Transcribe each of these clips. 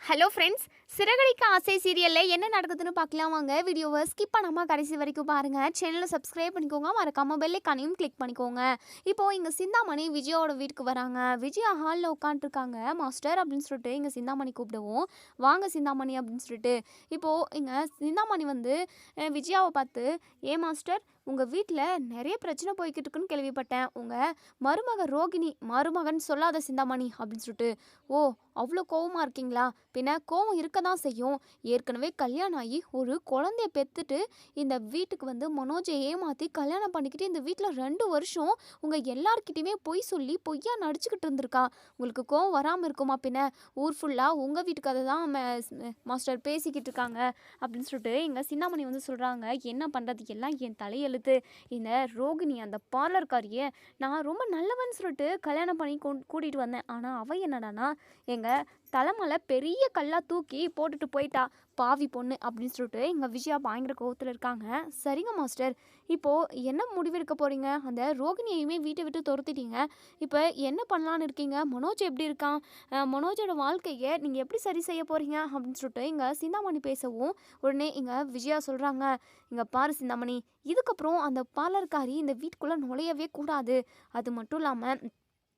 Hello friends, Siragadikka ஆசை சீரியலில் என்ன நடக்குதுன்னு பார்க்கலாம் வாங்க. வீடியோவை ஸ்கிப் பண்ணாமல் கடைசி வரைக்கும் பாருங்கள். சேனலை சப்ஸ்கிரைப் பண்ணிக்கோங்க, மறக்காமல் பெல்லைக்கானையும் கிளிக் பண்ணிக்கோங்க. இப்போது இங்கே சிந்தாமணி விஜயாவோட வீட்டுக்கு வராங்க. விஜயா ஹாலில் உட்காந்துருக்காங்க. மாஸ்டர் அப்படின்னு சொல்லிட்டு இங்கே சிந்தாமணி கூப்பிடுவோம். வாங்க சிந்தாமணி அப்படின்னு சொல்லிட்டு இப்போது இங்கே சிந்தாமணி வந்து விஜயாவை பார்த்து, ஏன் மாஸ்டர் உங்கள் வீட்டில் நிறைய பிரச்சனை போய்கிட்டு இருக்குன்னு கேள்விப்பட்டேன். உங்கள் மருமகன் சொல்லாத சிந்தாமணி அப்படின்னு சொல்லிட்டு, ஓ அவ்வளோ கோவமாக இருக்கீங்களா? பின்ன கோவம் இருக்க தான் செய்யும். ஏற்கனவே கல்யாணம் ஆகி ஒரு குழந்தைய பெற்றுட்டு இந்த வீட்டுக்கு வந்து மனோஜை ஏமாற்றி கல்யாணம் பண்ணிக்கிட்டு இந்த வீட்டில் 2 வருஷம் உங்கள் எல்லார்கிட்டையுமே பொய் சொல்லி பொய்யா நடிச்சுக்கிட்டு இருந்திருக்கா. உங்களுக்கு கோவம் வராமல் இருக்குமா? பின்ன ஊர் ஃபுல்லாக உங்கள் வீட்டுக்கு அதை தான் மாஸ்டர் பேசிக்கிட்டு இருக்காங்க அப்படின்னு சொல்லிட்டு எங்கள் சின்னாமணி வந்து சொல்கிறாங்க. என்ன பண்ணுறது, எல்லாம் என் தலையெழுத்து. இந்த ரோகிணி அந்த பார்லர்காரியை நான் ரொம்ப நல்லவன்னு சொல்லிட்டு கல்யாணம் பண்ணி கூட்டிகிட்டு வந்தேன். ஆனால் அவள் என்னடானா எங்கள் தலைமலை பெரிய கல்லாக தூக்கி போட்டுட்டு போயிட்டா, பாவி பொண்ணு அப்படின்னு சொல்லிட்டு எங்கள் விஜயா பயங்கர கோவத்தில் இருக்காங்க. சரிங்க மாஸ்டர், இப்போது என்ன முடிவெடுக்க போகிறீங்க? அந்த ரோகிணியையுமே வீட்டை விட்டு துரத்திட்டீங்க. இப்போ என்ன பண்ணலான்னு இருக்கீங்க? மனோஜ் எப்படி இருக்கான்? மனோஜோட வாழ்க்கையை நீங்கள் எப்படி சரி செய்ய போகிறீங்க அப்படின்னு சொல்லிட்டு இங்கே சிந்தாமணி பேசவும், உடனே இங்கே விஜயா சொல்கிறாங்க, இங்கே பாரு சிந்தாமணி, இதுக்கப்புறம் அந்த பார்லர்காரி இந்த வீட்டுக்குள்ளே நுழையவே கூடாது. அது மட்டும் இல்லாமல்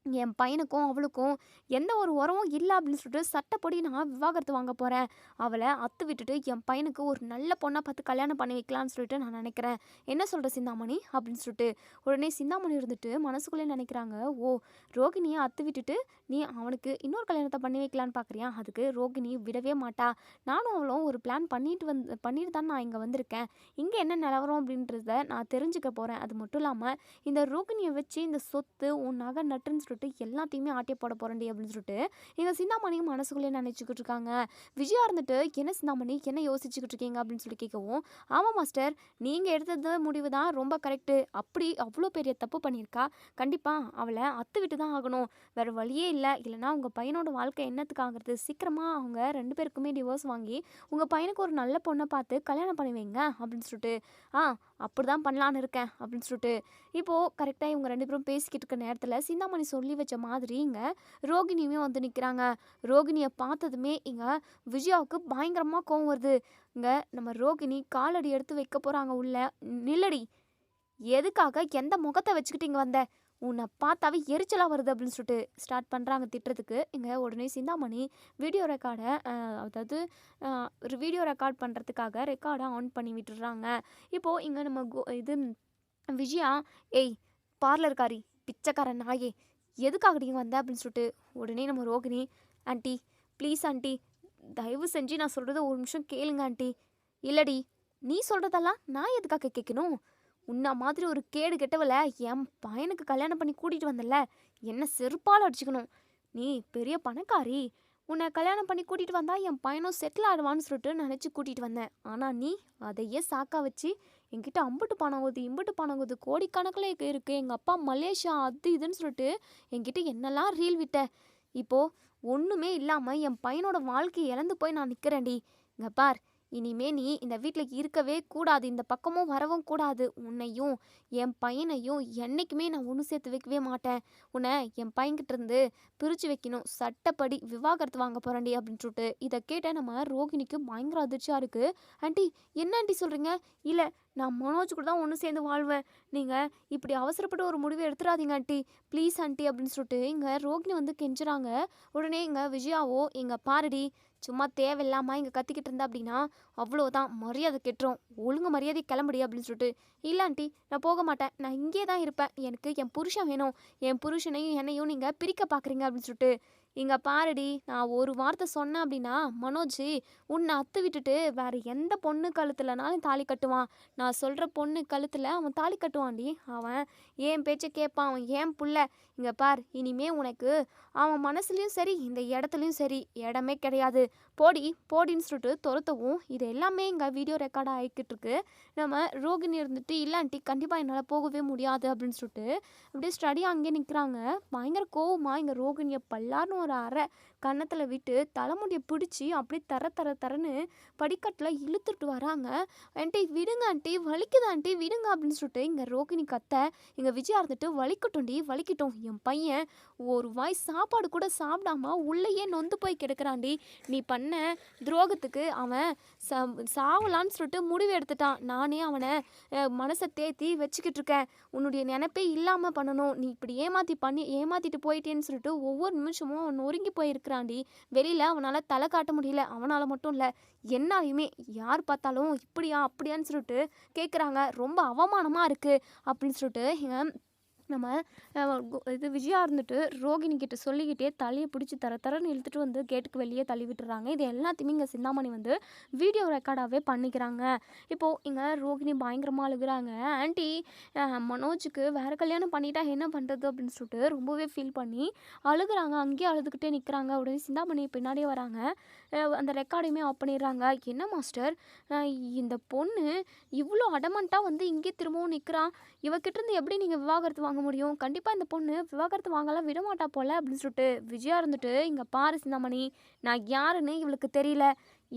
என் பையனுக்கும் அவளுக்கும் எந்த ஒரு உறவும் இல்லை அப்படின்னு சொல்லிட்டு சட்டப்படி நான் விவாகரத்து வாங்க போகிறேன். அவளை அத்து விட்டுட்டு என் பையனுக்கு ஒரு நல்ல பொண்ணாக பார்த்து கல்யாணம் பண்ணி வைக்கலான்னு சொல்லிட்டு நான் நினைக்கிறேன். என்ன சொல்கிற சிந்தாமணி அப்படின்னு சொல்லிட்டு உடனே சிந்தாமணி இருந்துட்டு மனசுக்குள்ளே நினைக்கிறாங்க, ஓ ரோகிணியை அத்து விட்டுட்டு நீ அவனுக்கு இன்னொரு கல்யாணத்தை பண்ணி வைக்கலான்னு பார்க்குறியா? அதுக்கு ரோகிணி விடவே மாட்டா. நானும் அவளும் ஒரு பிளான் பண்ணிட்டு தான் நான் இங்கே வந்திருக்கேன். இங்கே என்ன நிலவரம் அப்படின்றத நான் தெரிஞ்சுக்க போகிறேன். அது மட்டும் இல்லாமல் இந்த ரோகிணியை வச்சு இந்த சொத்து உன் நகை நட்டுன்னு சொல்லிட்டு எல்லாத்தையுமே ஆட்டிய போட போறேன்டி அப்படின்னு சொல்லிட்டு எங்க சிந்தாமணியும் மனசுக்குள்ளே நினைச்சுக்கிட்டு இருக்காங்க. விஜயா இருந்துட்டு, என்ன சிந்தாமணி என்ன யோசிச்சுக்கிட்டு இருக்கீங்க அப்படின்னு சொல்லி கேட்கவும், ஆமாம் மாஸ்டர், நீங்கள் எடுத்தது முடிவு தான் ரொம்ப கரெக்டு. அப்படி அவ்வளோ பெரிய தப்பு பண்ணியிருக்கா, கண்டிப்பாக அவளை அத்து விட்டு தான் ஆகணும். வேறு வழியே இல்லை. இல்லைனா உங்கள் பையனோட வாழ்க்கை என்னத்துக்கு ஆகிறது? சீக்கிரமாக அவங்க 2 பேருக்குமே டிவோர்ஸ் வாங்கி உங்கள் பையனுக்கு ஒரு நல்ல பொண்ணை பார்த்து கல்யாணம் பண்ணி வைங்க அப்படின்னு சொல்லிட்டு, அப்படி தான் பண்ணலான்னு இருக்கேன் அப்படின்னு சொல்லிட்டு இப்போது கரெக்டாக இவங்க 2 பேரும் பேசிக்கிட்டு இருக்க நேரத்தில் சிந்தாமணி சொல்லி வச்ச மாதிரி இங்கே ரோகிணியுமே வந்து நிற்கிறாங்க. ரோகிணியை பார்த்ததுமே இங்கே விஜயாவுக்கு பயங்கரமாக கோவம் வருது. இங்கே நம்ம ரோகிணி காலடி எடுத்து வைக்க போகிறாங்க உள்ள. நில்லடி, எதுக்காக எந்த முகத்தை வச்சுக்கிட்டு இங்கே வந்த? உன்னை பார்த்தாவே எரிச்சலாக வருது அப்படின்னு சொல்லிட்டு ஸ்டார்ட் பண்ணுறாங்க திட்டுறதுக்கு. இங்கே உடனே சிந்தாமணி வீடியோ ரெக்கார்டை அதாவது ஒரு வீடியோ ரெக்கார்ட் பண்ணுறதுக்காக ரெக்கார்டை ஆன் பண்ணி விட்டுடுறாங்க. இப்போது இங்கே நம்ம இது விஜயா, ஏய் பார்லர்காரி பிச்சைக்கார நாயே, எதுக்காக நீங்கள் வந்த அப்படின்னு சொல்லிட்டு உடனே நம்ம ரோகிணி, ஆண்டி ப்ளீஸ் ஆண்டி, தயவு செஞ்சு நான் சொல்கிறத ஒரு நிமிஷம் கேளுங்க ஆண்டி. இல்லடி, நீ சொல்கிறதெல்லாம் நான் எதுக்காக கேட்கணும்? உன்ன மாதிரி ஒரு கேடு கெட்டவளை என் பையனுக்கு கல்யாணம் பண்ணி கூட்டிகிட்டு வந்தல, என்ன செருப்பால் அடிச்சுக்கணும். நீ பெரிய பணக்காரி, உன்னை கல்யாணம் பண்ணி கூட்டிகிட்டு வந்தால் என் பையனும் செட்டில் ஆடுவான்னு சொல்லிட்டு நினச்சி கூட்டிகிட்டு வந்தேன். ஆனால் நீ அதையே சாக்கா வச்சு என்கிட்ட அம்புட்டு பணம் ஆகுது இம்புட்டு பணம் ஆகுது கோடிக்கணக்கில் இருக்குது, எங்கள் அப்பா மலேசியா அது இதுன்னு சொல்லிட்டு என்கிட்ட என்னெல்லாம் ரீல் விட்ட. இப்போது ஒன்றுமே இல்லாமல் என் பையனோட வாழ்க்கையை இழந்து போய் நான் நிற்கிறேன்டி. இங்கே பார், இனிமே நீ இந்த வீட்டில் இருக்கவே கூடாது, இந்த பக்கமும் வரவும் கூடாது. உன்னையும் என் பையனையும் என்றைக்குமே நான் ஒன்று சேர்த்து வைக்கவே மாட்டேன். உன்னை என் பையன்கிட்ட இருந்து பிரித்து வைக்கணும். சட்டப்படி விவாகரத்து வாங்க போகிறேன்டி அப்படின்னு சொல்லிட்டு இதை கேட்ட நம்ம ரோகிணிக்கு பயங்கர அதிர்ச்சியாக இருக்குது. ஆண்டி என்ன ஆண்டி சொல்கிறீங்க? இல்லை, நான் மனோஜ் கூட தான் ஒன்று சேர்ந்து வாழ்வேன். நீங்கள் இப்படி அவசரப்பட்டு ஒரு முடிவை எடுத்துடாதீங்க ஆண்டி, ப்ளீஸ் ஆண்டி அப்படின்னு சொல்லிட்டு இங்கே ரோகிணி வந்து கெஞ்சுறாங்க. உடனே இங்கே விஜயாவோ, இங்கே பாருடி, சும்மா தேவையில்லாமல் இங்கே கத்திக்கிட்டு இருந்தா அப்படின்னா அவ்வளோதான், மரியாதை கெட்டுரும். ஒழுங்கு மரியாதை கிளம்புடி அப்படின்னு சொல்லிட்டு, இல்லை ஆண்டி நான் போக மாட்டேன், நான் இங்கே தான் இருப்பேன், எனக்கு என் புருஷன் வேணும், என் புருஷனையும் என்னையும் நீங்கள் பிரிக்க பார்க்குறீங்க அப்படின்னு சொல்லிட்டு, இங்கே பாருடி, நான் ஒரு வார்த்தை சொன்னேன் அப்படின்னா மனோஜ் உன்னை அத்து விட்டுட்டு வேறு எந்த பொண்ணு கழுத்துலனாலும் தாலி கட்டுவான். நான் சொல்கிற பொண்ணு கழுத்தில் அவன் தாலி கட்டுவான்டி. அவன் ஏன் பேச்சை கேட்பான், அவன் ஏன் புள்ள. இங்கே பார், இனிமே உனக்கு அவன் மனசுலையும் சரி இந்த இடத்துலையும் சரி இடமே கிடையாது. போடின்னு சொல்லிட்டு துரத்தவும் இது எல்லாமே இங்கே வீடியோ ரெக்கார்டாக ஆகிக்கிட்டு இருக்கு. நம்ம ரோகிணி இருந்துட்டு, இல்லாண்டி கண்டிப்பாக என்னால் போகவே முடியாது அப்படின்னு சொல்லிட்டு அப்படியே ஸ்டடியாக அங்கேயே நிற்கிறாங்க. பயங்கர கோவமாக இங்கே ரோகிணியை பல்லார்னு ஒரு அரை கன்னத்தில் விட்டு தலைமுடியை பிடிச்சி அப்படியே தர தர தரன்னு படிக்கட்டில் இழுத்துட்டு வராங்க. ஆண்டி விடுங்க ஆண்டி, வலிக்குது ஆண்டி விடுங்க அப்படின்னு சொல்லிட்டு இங்கே ரோகிணி கத்த, இங்கே விஜயா இருந்துட்டு வலிக்கட்டும்டி வலிக்கட்டும், என் பையன் ஒரு வாய் சாப்பாடு கூட சாப்பிடாம உள்ளேயே நொந்து போய் கிடக்குறான்டி. நீ பண்ண துரோகத்துக்கு அவன் சாவலான்னு சொல்லிட்டு முடிவு எடுத்துட்டான். நானே அவனை மனசை தேத்தி வச்சுக்கிட்டு இருக்கேன். உன்னுடைய நினைப்பே இல்லாமல் பண்ணணும். நீ இப்படி ஏமாத்திட்டு போயிட்டேன்னு சொல்லிட்டு ஒவ்வொரு நிமிஷமும் அவன் நொறுங்கி போயிருக்கிறான்டி. வெளியில் அவனால் தலை காட்ட முடியல. அவனால் மட்டும் இல்லை, என்னாலையுமே. யார் பார்த்தாலும் இப்படியா அப்படியான்னு சொல்லிட்டு கேட்குறாங்க. ரொம்ப அவமானமாக இருக்குது அப்படின்னு சொல்லிட்டு நம்ம இது விஜயா இருந்துட்டு ரோகிணி கிட்ட சொல்லிக்கிட்டே தலையை பிடிச்சி தர தரன்னு இழுத்துட்டு வந்து கேட்டுக்கு வெளியே தள்ளி விட்டுறாங்க. இது எல்லாத்தையுமே இங்கே சிந்தாமணி வந்து வீடியோ ரெக்கார்டாகவே பண்ணிக்கிறாங்க. இப்போது இங்கே ரோகிணி பயங்கரமாக அழுகுறாங்க. ஆண்டி மனோஜுக்கு வேறு கல்யாணம் பண்ணிட்டா என்ன பண்ணுறது அப்படின்னு சொல்லிட்டு ரொம்பவே ஃபீல் பண்ணி அழுகுறாங்க. அங்கேயே அழுதுகிட்டே நிற்கிறாங்க. உடனே சிந்தாமணி பின்னாடியே வராங்க. அந்த ரெக்கார்டையுமே ஆஃப் பண்ணிடுறாங்க. என்ன மாஸ்டர், இந்த பொண்ணு இவ்வளோ அடமண்ட்டாக வந்து இங்கே திரும்பவும் நிற்கிறான், இவகிட்டேருந்து எப்படி நீங்கள் விவாகரத்து வாங்க முடியும்? கண்டிப்பாக இந்த பொண்ணு விவாகரத்து வாங்கலாம் விடமாட்டா போல அப்படின்னு சொல்லிட்டு விஜயா இருந்துட்டு, இங்கே பாரு சிந்தாமணி, நான் யாருன்னு இவளுக்கு தெரியல,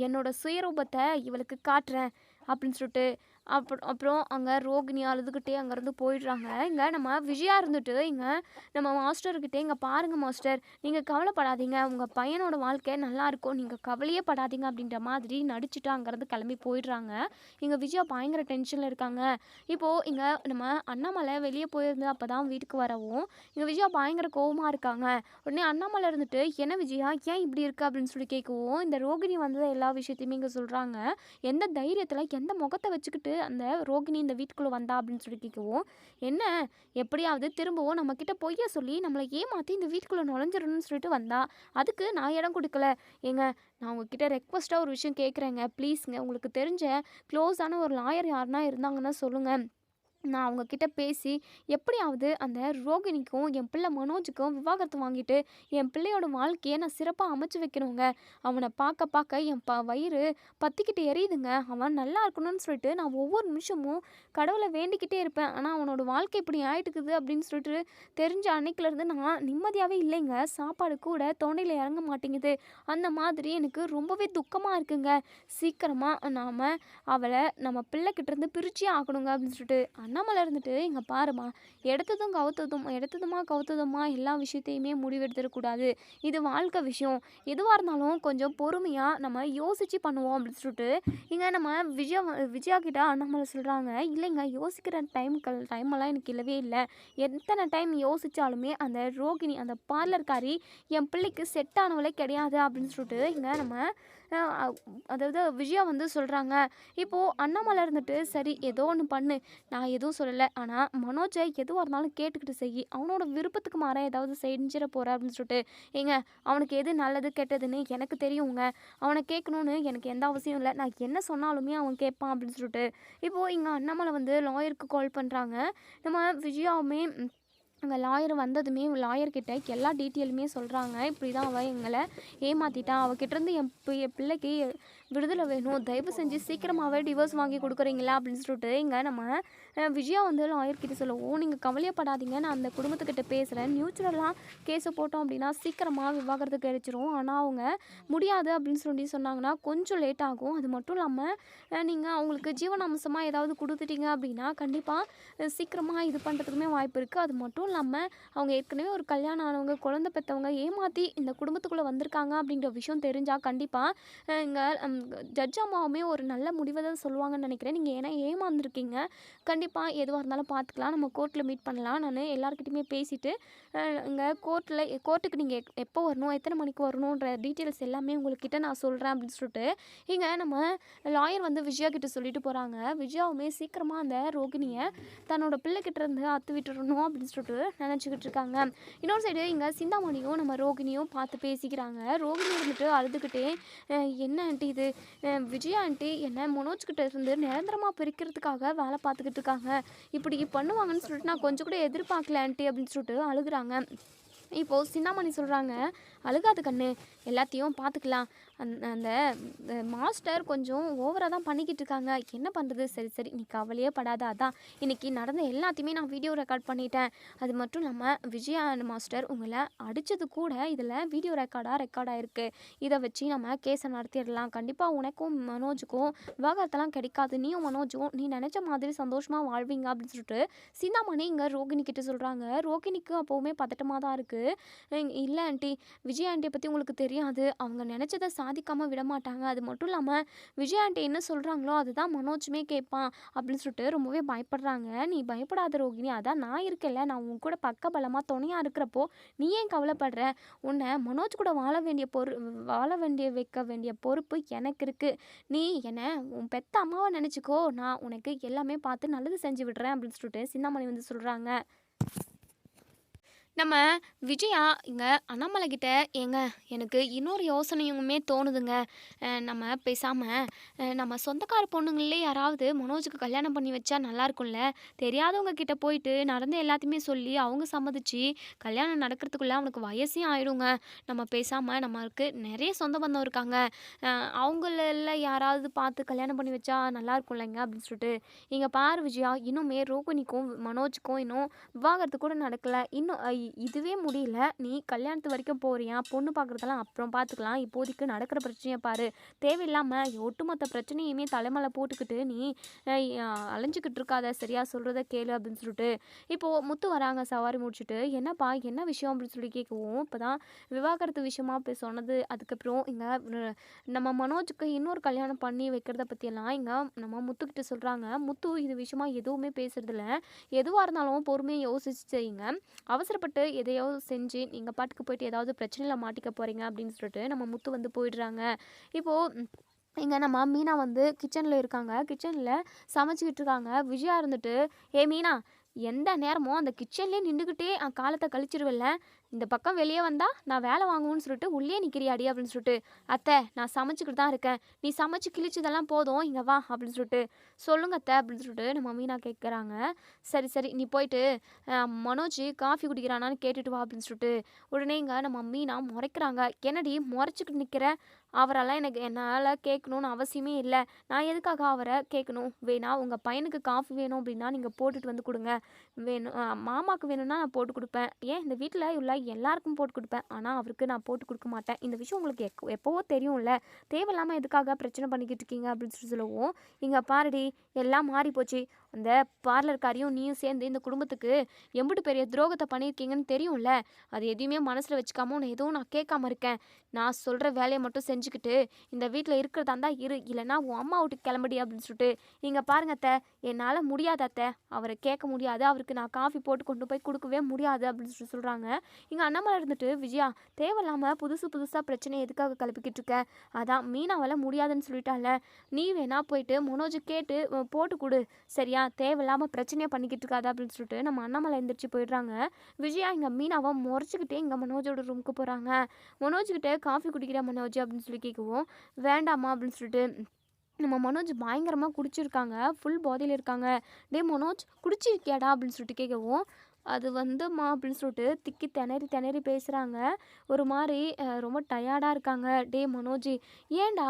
என்னோட சுயரூபத்தை இவளுக்கு காட்டுறேன் அப்படின்னு சொல்லிட்டு அப்புறம் அங்கே ரோகிணி அழுதுகிட்டே அங்கேருந்து போயிடுறாங்க. இங்கே நம்ம விஜயா இருந்துட்டு இங்கே நம்ம மாஸ்டர்கிட்டே, இங்கே பாருங்கள் மாஸ்டர், நீங்கள் கவலைப்படாதீங்க, உங்கள் பையனோட வாழ்க்கை நல்லாயிருக்கும், நீங்கள் கவலையே படாதீங்க அப்படின்ற மாதிரி நடிச்சுட்டு அங்கேருந்து கிளம்பி போயிடுறாங்க. இங்கே விஜயா பயங்கர டென்ஷனில் இருக்காங்க. இப்போது இங்கே நம்ம அண்ணாமலை வெளியே போயிருந்து அப்போ தான் வீட்டுக்கு வரவும் இங்கே விஜயா பயங்கர கோவமாக இருக்காங்க. உடனே அண்ணாமலை இருந்துட்டு, என்ன விஜயா ஏன் இப்படி இருக்குது அப்படின்னு சொல்லி கேட்கவும் இந்த ரோகிணி வந்தது எல்லா விஷயத்தையுமே இங்கே சொல்கிறாங்க. எந்த தைரியத்தில் எந்த முகத்தை வச்சுக்கிட்டு அந்த ரோகிணி இந்த வீட்டுக்குள்ளே வந்தா அப்படின்னு சொல்லி கேட்கவும், என்ன எப்படியாவது திரும்பவும் நம்மக்கிட்ட பொய்ய சொல்லி நம்மளை ஏமாற்றி இந்த வீட்டுக்குள்ளே நுழைஞ்சிடணும்னு சொல்லிட்டு வந்தா, அதுக்கு நான் இடம் கொடுக்கல. ஏங்க, நான் உங்ககிட்ட ரெக்வஸ்ட்டாக ஒரு விஷயம் கேட்குறேங்க, ப்ளீஸுங்க, உங்களுக்கு தெரிஞ்ச க்ளோஸான ஒரு லாயர் யாருன்னா இருந்தாங்கன்னா சொல்லுங்கள், நான் அவங்கக்கிட்ட பேசி எப்படியாவது அந்த ரோகிணிக்கும் என் பிள்ளை மனோஜுக்கும் விவாகரத்து வாங்கிட்டு என் பிள்ளையோட வாழ்க்கையை நான் சிறப்பாக அமைச்சு வைக்கணுங்க. அவனை பார்க்க பார்க்க என் வயிறு பற்றிக்கிட்டு எரியுதுங்க. அவன் நல்லா இருக்கணும்னு சொல்லிட்டு நான் ஒவ்வொரு நிமிஷமும் கடவுளை வேண்டிக்கிட்டே இருப்பேன். ஆனால் அவனோட வாழ்க்கை இப்படி ஆகிட்டுக்குது அப்படின்னு சொல்லிட்டு தெரிஞ்ச அன்னைக்குலேருந்து நான் நிம்மதியாகவே இல்லைங்க. சாப்பாடு கூட தொண்டையில் இறங்க மாட்டேங்குது. அந்த மாதிரி எனக்கு ரொம்பவே துக்கமாக இருக்குங்க. சீக்கிரமாக நாம் அவளை நம்ம பிள்ளைக்கிட்டேருந்து பிரிச்சே ஆகணுங்க அப்படின்னு சொல்லிட்டு அண்ணாமலை இருந்துட்டு, இங்கே பாருமா, எடுத்ததுமா கவுத்ததுமா எல்லா விஷயத்தையுமே முடிவெடுத்துடக்கூடாது. இது வாழ்க்கை விஷயம். எதுவாக இருந்தாலும் கொஞ்சம் பொறுமையாக நம்ம யோசித்து பண்ணுவோம் அப்படின்னு சொல்லிட்டு இங்கே நம்ம விஜயா கிட்ட அண்ணாமலை சொல்கிறாங்க. இல்லைங்க, யோசிக்கிற டைமெல்லாம் எனக்கு இல்லவே இல்லை. எத்தனை டைம் யோசித்தாலுமே அந்த ரோகிணி அந்த பார்லர்காரி என் பிள்ளைக்கு செட் ஆனவளே கிடையாது அப்படின்னு சொல்லிட்டு இங்கே நம்ம அதாவது விஜயா வந்து சொல்கிறாங்க. இப்போது அண்ணாமலை இருந்துட்டு, சரி ஏதோ ஒன்று பண்ணு, நான் எதுவும் சொல்லலை, ஆனால் மனோஜை எதுவாக இருந்தாலும் கேட்டுக்கிட்டு செய், அவனோட விருப்பத்துக்கு மாற ஏதாவது செஞ்சிட போகிற அப்படின்னு சொல்லிட்டு, ஏங்க அவனுக்கு எது நல்லது கெட்டதுன்னு எனக்கு தெரியுங்க, அவனை கேட்கணுன்னு எனக்கு எந்த அவசியம் இல்லை, நான் என்ன சொன்னாலுமே அவன் கேட்பான் அப்படின்னு சொல்லிட்டு இப்போது இங்கே அண்ணாமலை வந்து லாயருக்கு கால் பண்ணுறாங்க. நம்ம விஜயாவுமே அங்கே லாயர் வந்ததுமே லாயர்கிட்ட எல்லா டீட்டெயிலுமே சொல்கிறாங்க. இப்படி தான் அவள் எங்களை ஏமாற்றிட்டான், அவகிட்டேருந்து என் பிள்ளைக்கு விடுதலை வேணும், தயவு செஞ்சு சீக்கிரமாகவே டிவோர்ஸ் வாங்கி கொடுக்குறீங்களா அப்படின்னு சொல்லிட்டு இங்கே நம்ம விஜயா வந்து லாயர்கிட்ட சொல்லவும், நீங்கள் கவலையப்படாதீங்க, நான் அந்த குடும்பத்துக்கிட்ட பேசுகிறேன், நியூட்ரலாக கேஸை போட்டோம் அப்படின்னா சீக்கிரமாக விவாகரத்து கிடைச்சிரும், ஆனால் அவங்க முடியாது அப்படின்னு சொல்லி சொன்னாங்கன்னா கொஞ்சம் லேட் ஆகும். அது மட்டும் இல்லாமல் நீங்கள் அவங்களுக்கு ஜீவனாம்சமாக ஏதாவது கொடுத்துட்டீங்க அப்படின்னா கண்டிப்பாக சீக்கிரமாக இது பண்ணுறதுக்குமே வாய்ப்பு இருக்குது. அது மட்டும் இல்லாமல் அவங்க ஏற்கனவே ஒரு கல்யாணம் ஆனவங்க, குழந்தை பெற்றவங்க, ஏமாற்றி இந்த குடும்பத்துக்குள்ளே வந்திருக்காங்க அப்படிங்கிற விஷயம் தெரிஞ்சால் கண்டிப்பாக இங்கே ஜட்ஜ் அம்மாவுமே ஒரு நல்ல முடிவை தான் சொல்லுவாங்கன்னு நினைக்கிறேன். நீங்கள் ஏன்னா ஏமாந்துருக்கீங்க, கண்டிப்பாக எதுவாக இருந்தாலும் பார்த்துக்கலாம், நம்ம கோர்ட்டில் மீட் பண்ணலாம், நான் எல்லாருக்கிட்டையுமே பேசிவிட்டு இங்கே கோர்ட்டுக்கு நீங்கள் எப்போ வரணும், எத்தனை மணிக்கு வரணுன்ற டீட்டெயில்ஸ் எல்லாமே உங்கள்கிட்ட நான் சொல்கிறேன் அப்படின்னு சொல்லிட்டு இங்கே நம்ம லாயர் வந்து விஜயா கிட்ட சொல்லிட்டு போகிறாங்க. விஜயாவுமே சீக்கிரமாக அந்த ரோகிணியை தன்னோட பிள்ளைகிட்ட இருந்து அத்து விட்டுறணும் அப்படின்னு சொல்லிட்டு நினச்சிக்கிட்டு இருக்காங்க. இன்னொரு சைடு இங்கே சிந்தாமணியும் நம்ம ரோகிணியும் பார்த்து பேசிக்கிறாங்க. ரோகிணி இருந்துட்டு அழுதுகிட்டே, என்ன ஆண்டி இது, விஜயா ஆண்டி என்னை மனோஜ்கிட்ட இருந்து நிரந்தரமாக பிரிக்கிறதுக்காக வேலை பார்த்துக்கிட்டு இருக்காங்க, இப்படி பண்ணுவாங்கன்னு சொல்லிட்டு நான் கொஞ்சம் கூட எதிர்பார்க்கல ஆண்டி அப்படின்னு சொல்லிட்டு அழுகுறாங்க. இப்போது சிந்தாமணி சொல்கிறாங்க, அழுகாத கண்ணு, எல்லாத்தையும் பார்த்துக்கலாம். அந்த மாஸ்டர் கொஞ்சம் ஓவராக தான் பண்ணிக்கிட்டு இருக்காங்க. என்ன பண்ணுறது? சரி சரி, நீ கவலையே படாத. அதான் இன்றைக்கி நடந்த எல்லாத்தையுமே நான் வீடியோ ரெக்கார்ட் பண்ணிட்டேன். அது மட்டும் இல்லாமல் விஜயா மாஸ்டர் உங்களை அடித்தது கூட இதில் வீடியோ ரெக்கார்ட் ஆகிருக்கு. இதை வச்சு நம்ம கேஸை நடத்திடலாம். கண்டிப்பாக உனக்கும் மனோஜுக்கும் விவாகரத்தெல்லாம் கிடைக்காது. நீயும் மனோஜும் நீ நினச்ச மாதிரி சந்தோஷமாக வாழ்வீங்க அப்படின்னு சொல்லிட்டு சிந்தாமணி இங்கே ரோகிணி கிட்ட சொல்கிறாங்க. ரோகிணிக்கு அப்போவுமே பதட்டமாக தான் இருக்குது. இல்லை ஆண்டி, விஜய் ஆண்டியை பற்றி உங்களுக்கு தெரியாது. அவங்க நினச்சதை சாதிக்காமல் விடமாட்டாங்க. அது மட்டும் இல்லாமல் விஜய் ஆண்டி என்ன சொல்கிறாங்களோ அதுதான் மனோஜுமே கேட்பான் அப்படின்னு சொல்லிட்டு ரொம்பவே பயப்படுறாங்க. நீ பயப்படாத ரோகிணி, அதான் நான் இருக்கல, நான் உன் கூட பக்க பலமாக துணையாக இருக்கிறப்போ நீ ஏன் கவலைப்படுற? உன்னை மனோஜ் கூட வாழ வைக்க வேண்டிய பொறுப்பு எனக்கு இருக்குது. நீ என்னை உன் பெத்த அம்மாவை நினச்சிக்கோ, நான் உனக்கு எல்லாமே பார்த்து நல்லது செஞ்சு விடுறேன் அப்படின்னு சொல்லிட்டு சிந்தாமணி வந்து சொல்கிறாங்க. நம்ம விஜயா இங்கே அண்ணாமலை கிட்ட, ஏங்க எனக்கு இன்னொரு யோசனையுமே தோணுதுங்க. நம்ம பேசாமல் நம்ம சொந்தக்கார பொண்ணுங்களே யாராவது மனோஜுக்கு கல்யாணம் பண்ணி வச்சா நல்லாயிருக்கும்ல. தெரியாதவங்க கிட்ட போயிட்டு நடந்த எல்லாத்தையுமே சொல்லி அவங்க சம்மதிச்சு கல்யாணம் நடக்கிறதுக்குள்ளே அவனுக்கு வயசே ஆயிடுங்க. நம்ம பேசாமல், நம்மளுக்கு நிறைய சொந்த பந்தம் இருக்காங்க, அவங்கள யாராவது பார்த்து கல்யாணம் பண்ணி வச்சா நல்லாயிருக்கும்லங்க அப்படின்னு சொல்லிட்டு. இங்கே பாரு விஜயா, இன்னுமே ரோகிணிக்கும் மனோஜுக்கும் இன்னும் விவாகரத்து கூட நடக்கலை. இன்னும் இதுவே முடியல, நீ கல்யாணத்து வரைக்கும் போறியா? பொண்ணு பார்க்குறதெல்லாம் அப்புறம் பார்த்துக்கலாம். இப்போதைக்கு நடக்கிற பிரச்சனையை பாரு. தேவையில்லாமல் ஒட்டுமொத்த பிரச்சனையுமே தலைமலை போட்டுக்கிட்டு நீ அலைஞ்சிக்கிட்டு இருக்காத. சரியா, சொல்கிறத கேளு அப்படின்னு சொல்லிட்டு. இப்போது முத்து வராங்க சவாரி முடிச்சுட்டு. என்னப்பா என்ன விஷயம் அப்படின்னு சொல்லி கேட்கவும், இப்போ தான் விவாகரத்து விஷயமா போய் சொன்னது. அதுக்கப்புறம் இங்கே நம்ம மனோஜுக்கு இன்னொரு கல்யாணம் பண்ணி வைக்கிறத பற்றியெல்லாம் இங்கே நம்ம முத்துக்கிட்ட சொல்கிறாங்க. முத்து இது விஷயமா எதுவுமே பேசுறதில்ல. எதுவாக இருந்தாலும் பொறுமையாக யோசிச்சு செய்யுங்க. அவசரப்பட்டு எதையோ செஞ்சு நீங்கள் பாட்டுக்கு போயிட்டு ஏதாவது பிரச்சனையில் மாட்டிக்க போகிறீங்க அப்படின்னு சொல்லிட்டு நம்ம முத்து வந்து போயிடுறாங்க. இப்போது இங்கே நம்ம மீனா வந்து கிச்சனில் இருக்காங்க. கிச்சனில் சமைச்சிக்கிட்டு இருக்காங்க. விஜயா இருந்துட்டு, ஏ மீனா, எந்த நேரமும் அந்த கிச்சன்லேயே நின்றுக்கிட்டே காலத்தை கழிச்சிருவில்ல, இந்த பக்கம் வெளியே வந்தால் நான் வேலை வாங்குவேன்னு சொல்லிட்டு உள்ளே நிற்கிறியாடி அப்படின்னு சொல்லிட்டு. அத்தை, நான் சமைச்சிக்கிட்டு தான் இருக்கேன், நீ சமைச்சு கிழிச்சதெல்லாம் போதும், இங்கே வா அப்படின்னு சொல்லிட்டு. சொல்லுங்க அத்தை அப்படின்னு சொல்லிட்டு நம்ம மீனா கேட்குறாங்க. சரி சரி, நீ போயிட்டு மனோஜ் காஃபி குடிக்கிறானான்னு கேட்டுட்டு வா அப்படின்னு சொல்லிட்டு. உடனே இங்கே நம்ம மீனா முறைக்கிறாங்க. என்னடி முறைச்சிக்கிட்டு நிற்கிற? அவரெல்லாம் என்னால் கேட்கணுன்னு அவசியமே இல்லை. நான் எதுக்காக அவரை கேட்கணும்? வேணா உங்கள் பையனுக்கு காஃபி வேணும் அப்படின்னா நீங்கள் போட்டுட்டு வந்து கொடுங்க. வேணும் மாமாவுக்கு வேணும்னா நான் போட்டு கொடுப்பேன். ஏன் இந்த வீட்டில் உள்ள எல்லாருக்கும் போட்டு கொடுப்பேன். ஆனால் அவருக்கு நான் போட்டு கொடுக்க மாட்டேன். இந்த விஷயம் உங்களுக்கு எப்போவோ தெரியும்ல, தேவையில்லாமல் எதுக்காக பிரச்சனை பண்ணிக்கிட்டு இருக்கீங்க அப்படின்னு சொல்லி சொல்லவும், இங்கே பாருடி, எல்லாம் மாறி போச்சு. அந்த பார்லர்காரியும் நீயும் சேர்ந்து இந்த குடும்பத்துக்கு எம்பிட்டு பெரிய துரோகத்தை பண்ணியிருக்கீங்கன்னு தெரியும்ல. அது எதையுமே மனசில் வச்சுக்காம உன்னை எதுவும் நான் கேட்காம இருக்கேன். நான் சொல்கிற வேலையை மட்டும் செஞ்சுக்கிட்டு இந்த வீட்டில் இருக்கிறதா இருந்தால் இரு, இல்லைனா உன் அம்மா வீட்டுக்கு கிளம்புடி அப்படின்னு சொல்லிட்டு. நீங்கள் பாருங்க அத்தை, என்னால் முடியாது அத்தை, அவரை கேட்க முடியாது, அவருக்கு நான் காஃபி போட்டு கொண்டு போய் கொடுக்கவே முடியாது அப்படின்னு சொல்லி சொல்கிறாங்க. இங்கே அண்ணாமலை இருந்துட்டு, விஜயா, தேவையில்லாமல் புதுசாக பிரச்சனை எதுக்காக கிளப்பிக்கிட்டு இருக்க? அதான் மீனாவால் முடியாதுன்னு சொல்லிட்டால, நீ வேணா போயிட்டு மனோஜ் கேட்டு போட்டு கொடு. சரியா, தேவையில்லாமல் பிரச்சனையாக பண்ணிக்கிட்டு இருக்காது அப்படின்னு சொல்லிட்டு நம்ம அண்ணாமலை எந்திரிச்சு போயிடுறாங்க. விஜயா இங்கே மீனாவை முறைச்சிக்கிட்டே இங்கே மனோஜோட ரூமுக்கு போகிறாங்க. மனோஜ்கிட்ட காஃபி குடிக்கிற மனோஜ் அப்படின்னு சொல்லி கேட்கவும், வேண்டாமா அப்படின்னு சொல்லிட்டு நம்ம மனோஜ் பயங்கரமாக குடிச்சிருக்காங்க, ஃபுல் பாதியில் இருக்காங்க. டே மனோஜ், குடிச்சிருக்கியாடா அப்படின்னு சொல்லிட்டு கேட்கவும், அது வந்துமா அப்படின்னு சொல்லிட்டு திக்கி திணறி பேசுகிறாங்க. ஒரு மாதிரி ரொம்ப டயர்டாக இருக்காங்க. டே மனோஜ், ஏன்டா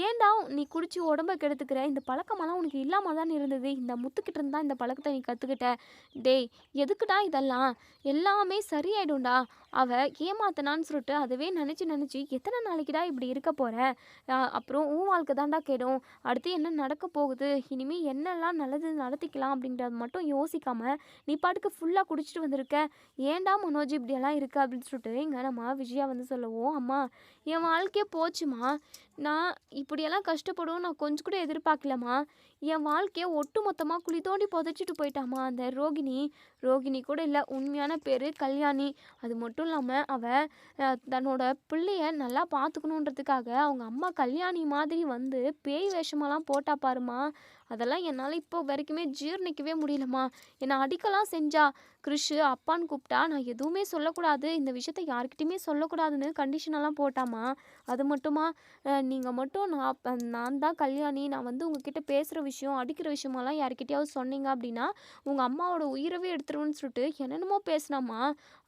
ஏன்டா நீ குடிச்சு உடம்ப கெடுத்துக்கிற? இந்த பழக்கமெல்லாம் உனக்கு இல்லாமல் தான் இருந்தது. இந்த முத்துக்கிட்ட இருந்தா இந்த பழக்கத்தை நீ கற்றுக்கிட்ட. டேய், எதுக்குடா இதெல்லாம்? எல்லாமே சரியாயிடும்டா. அவள் ஏமாத்தனான்னு சொல்லிட்டு அதுவே நினச்சி எத்தனை நாளைக்குடா இப்படி இருக்க போகிற? அப்புறம் உன் வாழ்க்கை தான்டா கெடும். அடுத்து என்ன நடக்க போகுது? இனிமேல் என்னெல்லாம் நல்லது நடத்திக்கலாம் அப்படின்றது மட்டும் யோசிக்காமல் நீ பாட்டுக்கு ஃபுல்லாக குடிச்சிட்டு வந்திருக்க. ஏன்டா மனோஜ் இப்படியெல்லாம் இருக்குது அப்படின்னு சொல்லிட்டு இங்கே நம்ம விஜயா வந்து சொல்லவும், அம்மா, என் வாழ்க்கையே போச்சுமா. நான் இப்படியெல்லாம் கஷ்டப்படுவோம் நான் கொஞ்சம் கூட எதிர்பார்க்கலம்மா. என் வாழ்க்கையை ஒட்டு மொத்தமாக குழி தோண்டி புதைச்சிட்டு போயிட்டாம்மா அந்த ரோகிணி கூட இல்லை, உண்மையான பேர் கல்யாணி. அது மட்டும் இல்லாமல் அவள் தன்னோட பிள்ளைய நல்லா பார்த்துக்கணுன்றதுக்காக அவங்க அம்மா கல்யாணி மாதிரி வந்து பேய் வேஷமெல்லாம் போட்டா பாருமா. அதெல்லாம் என்னால் இப்போ வரைக்குமே ஜீரணிக்கவே முடியலம்மா. என்னை அடிக்கலாம் செஞ்சா. கிறிஷு அப்பான்னு கூப்பிட்டா நான் எதுவுமே சொல்லக்கூடாது, இந்த விஷயத்த யார்கிட்டயுமே சொல்லக்கூடாதுன்னு கண்டிஷனெல்லாம் போட்டாம்மா. அது மட்டுமா, நீங்கள் மட்டும் நான் தான் கல்யாணி, நான் வந்து உங்ககிட்ட பேசுகிற விஷயம் அடிக்கிற விஷயமெல்லாம் யார்கிட்டயாவது சொன்னீங்க அப்படின்னா உங்கள் அம்மாவோட உயிரவே எடுத்துருவேன்னு சொல்லிட்டு என்னென்னமோ பேசினாம்மா.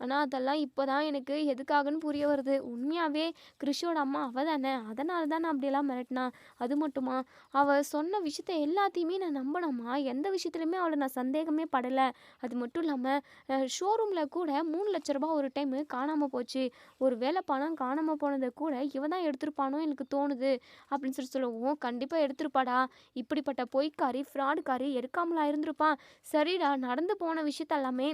ஆனால் அதெல்லாம் இப்போ தான் எனக்கு எதுக்காகன்னு புரிய வருது. உண்மையாகவே கிறிஷோட அம்மா அவள் தானே, அதனால தான் நான் அப்படியெல்லாம் மிரட்டினா. அது மட்டுமா, அவள் சொன்ன விஷயத்த எல்லாத்தையுமே நான் நம்பினேம்மா. எந்த விஷயத்துலையுமே அவளை நான் சந்தேகமே படலை. அது மட்டும் இல்லாமல் ஷோரூமில் கூட 3,00,000 ஒரு டைமு காணாமல் போச்சு. ஒரு வேளை பணம் காணாமல் போனதை கூட இவன் தான் எடுத்திருப்பானோ எனக்கு தோணுது அப்படின்னு சொல்லவும், கண்டிப்பாக எடுத்திருப்பாடா, இப்படிப்பட்ட பொய்க்காரி ஃப்ராடுக்காரி எடுக்காமலா இருந்திருப்பான். சரிடா, நடந்து போன விஷயத்த எல்லாமே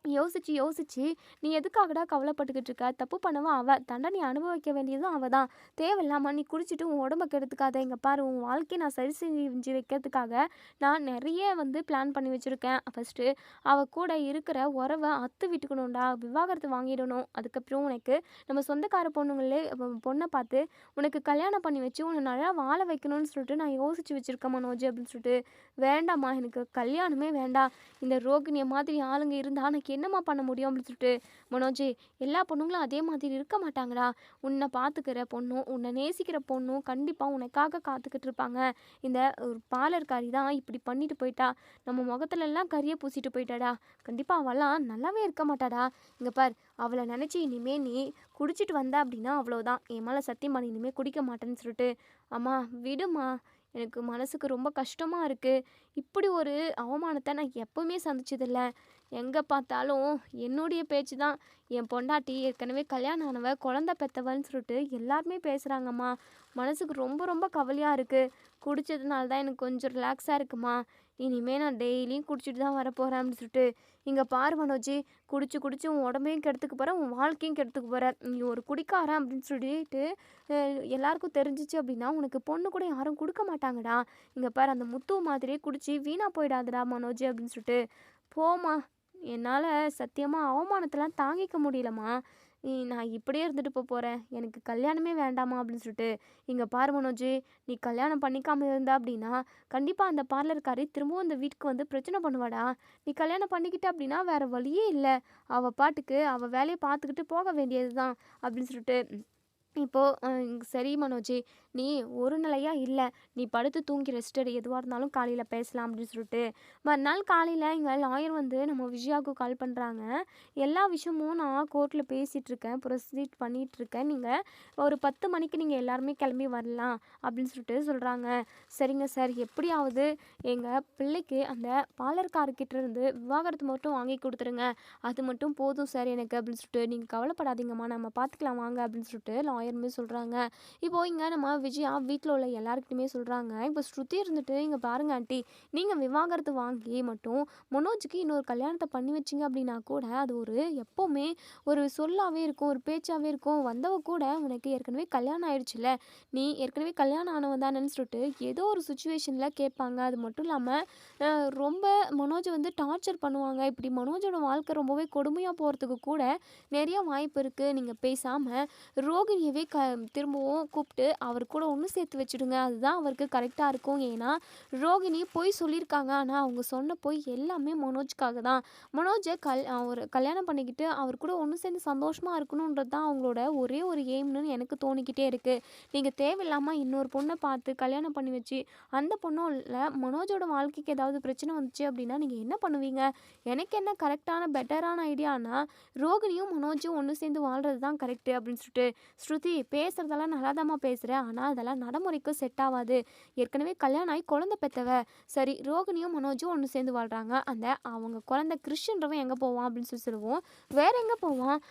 யோசிச்சு யோசிச்சு நீ எதுக்காகடா கவலைப்பட்டுக்கிட்டு இருக்க? தப்பு பண்ணவன் அவ, தண்டனை அனுபவிக்க வேண்டியதும் அவ தான். தேவையில்லாம நீ குடிச்சிட்டு உன் உடம்ப கெடுத்துக்காத. இங்க பாரு, உன் வாழ்க்கையை நான் சரி செஞ்சு வைக்கிறதுக்காக நான் நிறைய வந்து பிளான் பண்ணி வச்சுருக்கேன். ஃபஸ்ட்டு அவ கூட இருக்கிற உறவை அத்து விட்டுக்கணும்டா, விவாகரத்து வாங்கிடணும். அதுக்கப்புறம் உனக்கு நம்ம சொந்தக்கார பொண்ணுங்களே பொண்ணை பார்த்து உனக்கு கல்யாணம் பண்ணி வச்சு உன்னை நல்லா வாழ வைக்கணும்னு சொல்லிட்டு நான் யோசிச்சு வச்சுருக்கேன் மனோஜ் அப்படின்னு சொல்லிட்டு. வேண்டாம்மா, எனக்கு கல்யாணமே வேண்டாம். இந்த ரோகிணியை மாதிரி ஆளுங்க இருந்தால் எனக்கு என்னம்மா பண்ண முடியும் அப்படின்னு சொல்லிட்டு. மனோஜ், எல்லா பொண்ணுங்களும் அதே மாதிரி இருக்க மாட்டாங்கடா. உன்னை பார்த்துக்கிற பொண்ணும் உன்னை நேசிக்கிற பொண்ணும் கண்டிப்பாக உனக்காக காத்துக்கிட்டு இருப்பாங்க. இந்த ஒரு பாலர்காரி தான் இப்படி பண்ணிட்டு போயிட்டா, நம்ம முகத்துலலாம் கறியை பூசிட்டு போயிட்டாடா. கண்டிப்பாக அவளாம் நல்லாவே இருக்க மாட்டாடா. இங்கே பார், அவளை நினச்சி இனிமே நீ குடிச்சிட்டு வந்த அப்படின்னா அவ்வளோதான், என் மேலே சத்தியம் பண்ணி இனிமேல் குடிக்க மாட்டேன்னு சொல்லிட்டு. அம்மா விடுமா, எனக்கு மனசுக்கு ரொம்ப கஷ்டமாக இருக்குது. இப்படி ஒரு அவமானத்தை நான் எப்போவுமே சந்திச்சதில்ல. எங்கே பார்த்தாலும் என்னுடைய பேச்சு தான். என் பொண்டாட்டி ஏற்கனவே கல்யாணம் ஆனவ, குழந்த பெற்றவள்னு சொல்லிட்டு எல்லாருமே பேசுகிறாங்கம்மா. மனசுக்கு ரொம்ப ரொம்ப கவலையாக இருக்குது. குடித்ததுனால தான் எனக்கு கொஞ்சம் ரிலாக்ஸாக இருக்குமா. இனிமேல் நான் டெய்லியும் குடிச்சிட்டு தான் வரப்போகிறேன் அப்படின்னு சொல்லிட்டு. இங்கே பாரு மனோஜி, குடிச்சு குடிச்சு உன் உடம்பையும் கெடுத்துக்க போகிற, உன் வாழ்க்கையும் கெடுத்துக்க போகிற. நீ ஒரு குடிக்காரன் அப்படின்னு சொல்லிட்டு எல்லாருக்கும் தெரிஞ்சிச்சு அப்படின்னா உனக்கு பொண்ணு கூட யாரும் கொடுக்க மாட்டாங்கடா. இங்கே பாரு, அந்த முத்து மாதிரியே குடிச்சு வீணாக போயிடாதடா மனோஜ் அப்படின்னு சொல்லிட்டு. போம்மா, என்னால் சத்தியமாக அவமானத்தெல்லாம் தாங்கிக்க முடியலம்மா. நான் இப்படியே இருந்துட்டு போகிறேன், எனக்கு கல்யாணமே வேண்டாமா அப்படின்னு சொல்லிட்டு. இங்கே பாரு மனோஜ், நீ கல்யாணம் பண்ணிக்காமல் இருந்தா அப்படின்னா கண்டிப்பாக அந்த பார்லர்காரி திரும்பவும் அந்த வீட்டுக்கு வந்து பிரச்சனை பண்ணுவாடா. நீ கல்யாணம் பண்ணிக்கிட்ட அப்படின்னா வேறு வழியே இல்லை. அவள் பாட்டுக்கு அவள் வேலையை பார்த்துக்கிட்டு போக வேண்டியது தான் அப்படின்னு சொல்லிட்டு. இப்போது சரி மனோஜ், நீ ஒரு நிலையா இல்லை, நீ படுத்து தூங்கி ரெஸ்ட் எடு, எதுவாக இருந்தாலும் காலையில் பேசலாம் அப்படின்னு சொல்லிட்டு. மறுநாள் காலையில் எங்கள் லாயர் வந்து நம்ம விஜயாவுக்கு கால் பண்ணுறாங்க. எல்லா விஷயமும் நான் கோர்ட்டில் பேசிகிட்ருக்கேன், ப்ரொசீட் பண்ணிகிட்ருக்கேன், நீங்கள் ஒரு 10 மணிக்கு நீங்கள் எல்லாருமே கிளம்பி வரலாம் அப்படின்னு சொல்லிட்டு சொல்கிறாங்க. சரிங்க சார், எப்படியாவது எங்கள் பிள்ளைக்கு அந்த பாலர்காரர்கிட்ட இருந்து விவாகரத்து மட்டும் வாங்கி கொடுத்துருங்க, அது மட்டும் போதும் சார் எனக்கு அப்படின்னு சொல்லிட்டு. நீங்கள் கவலைப்படாதீங்கம்மா, நம்ம பார்த்துக்கலாம் வாங்க அப்படின்னு சொல்லிட்டு லாயருமே சொல்கிறாங்க. இப்போது இங்கே நம்ம விஜயா வீட்டில் உள்ள எல்லாருக்கிட்டையுமே சொல்கிறாங்க. இப்போ ஸ்ருதி இருந்துட்டு, இங்கே பாருங்க ஆண்டி, நீங்கள் விவாகரத்து வாங்கி மட்டும் மனோஜுக்கு இன்னொரு கல்யாணத்தை பண்ணி வச்சிங்க அப்படின்னா கூட அது ஒரு எப்போவுமே ஒரு சொல்லாகவே இருக்கும், ஒரு பேச்சாகவே இருக்கும். வந்தவ கூட உனக்கு ஏற்கனவே கல்யாணம் ஆயிடுச்சுல, நீ ஏற்கனவே கல்யாணம் ஆனவன் தானேன்னு சொல்லிட்டு ஏதோ ஒரு சுச்சுவேஷனில் கேட்பாங்க. அது மட்டும் இல்லாமல் ரொம்ப மனோஜை வந்து டார்ச்சர் பண்ணுவாங்க. இப்படி மனோஜோட வாழ்க்கை ரொம்பவே கொடுமையாக போகிறதுக்கு கூட நிறைய வாய்ப்பு இருக்குது. நீங்கள் பேசாமல் ரோகிணியவே திரும்பவும் கூப்பிட்டு அவர் கூட ஒன்று சேர்த்து வச்சுடுங்க, அதுதான் அவருக்கு கரெக்டாக இருக்கும். ஏன்னா ரோகிணி பொய் சொல்லியிருக்காங்க, ஆனால் அவங்க சொன்ன பொய் எல்லாமே மனோஜ்க்காக தான். மனோஜை அவர் கல்யாணம் பண்ணிக்கிட்டு அவர் கூட ஒன்று சேர்ந்து சந்தோஷமாக இருக்கணுன்றது தான் அவங்களோட ஒரே ஒரு எய்ம்னு எனக்கு தோணிக்கிட்டே இருக்குது. நீங்கள் தேவையில்லாமல் இன்னொரு பொண்ணை பார்த்து கல்யாணம் பண்ணி வச்சு அந்த பொண்ணும் இல்லை மனோஜோட வாழ்க்கைக்கு ஏதாவது பிரச்சனை வந்துச்சு அப்படின்னா நீங்கள் என்ன பண்ணுவீங்க? எனக்கு என்ன கரெக்டான பெட்டரான ஐடியானா ரோகிணியும் மனோஜும் ஒன்று சேர்ந்து வாழ்கிறது தான் கரெக்டு அப்படின்னு சொல்லிட்டு. ஸ்ருதி, பேசுகிறதெல்லாம் நல்லாதாம்மா பேசுகிறேன், ஆனால் அதெல்லாம் நடைமுறைக்கு செட் ஆகாது. ஏற்கனவே கல்யாணம் ஆகி குழந்தை பெற்றவ. சரி, ரோகிணியும் மனோஜும் ஒன்று சேர்ந்து வாழ்கிறாங்க, அந்த அவங்க குழந்தை கிறிஸ்டின்றவன் எங்கே போவான் அப்படின்னு சொல்லி சொல்லுவோம். வேற எங்கே போவான்?